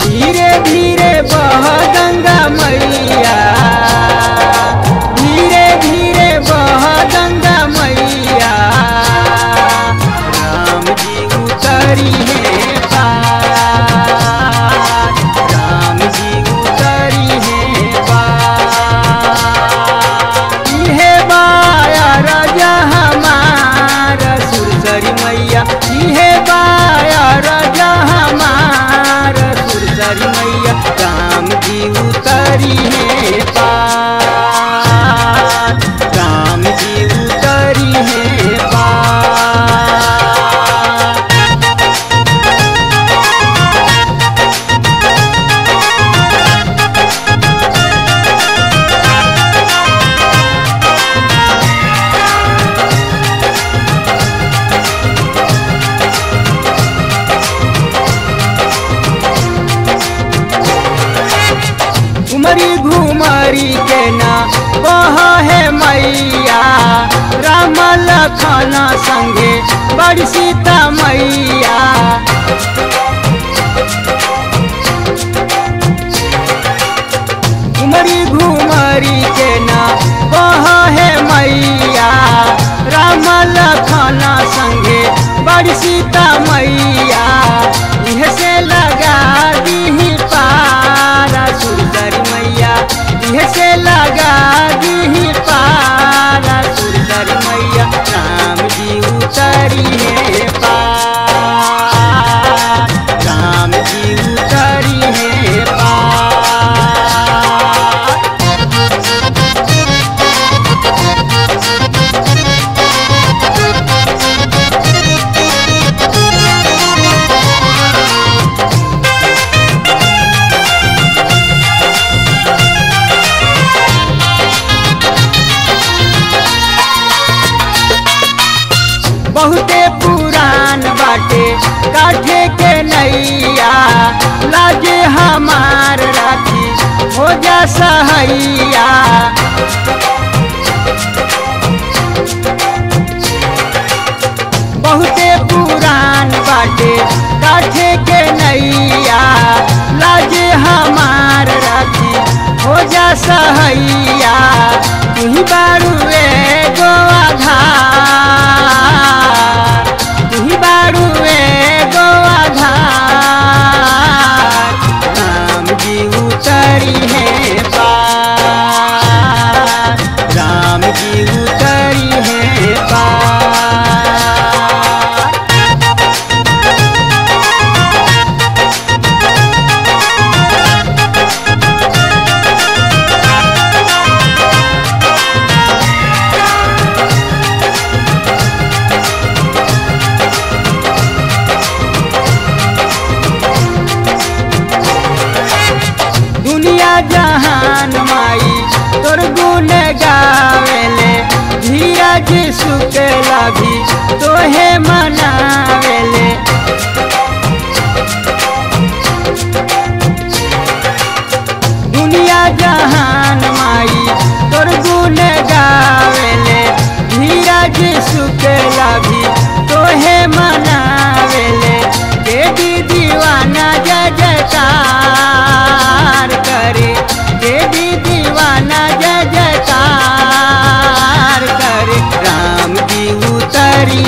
धीरे धीरे बह गंगा मैया, धीरे धीरे बह गंगा मैया, राम जी उतरी है पार, राम जी उतरी है पार। इहे बाया राजा हमारा सुरसरी मैया, इहे बाया राजा हमारा सुरसरी मैया, राम जी उतरी है पार, राम जी उतरी है पार। घुमरी घुमरी के ना बह है मैया, राम लखन संगे बड़ी सीता मैया। घुमरी घुमरी के ना बह है मैया, राम लखन संगे बड़ी सीता मैया। इह से लगा दी पारा सुरसरी मैया, इह से लगा दी पारा सुरसरी मैया, राम जी उतरी है पार, राम जी उतरी है पार। बहुते पुरान बाटे काठे के नैया, लाजे हमार राखी हो जा सहैया। बहुते पुरान बाटे काठे के नैया, लाजे हमार राखी हो जा सहैया। तुही बारू एगो आधार, तुही बारू एगो आधार, राम जी उतरी है पार, राम जी उतरी है पार। दुनिया जहान माई तोर गुण गावेले, धीरज शुक्ला भी तोहे मनावेले। दुनिया जहान माई तोर गुण गावेले, धीरज शुक्ला भी तोहे मनावेले। देवी दीवाना जय जयकार करे, देवी दीवाना जय जयकार करे, राम जी उतरी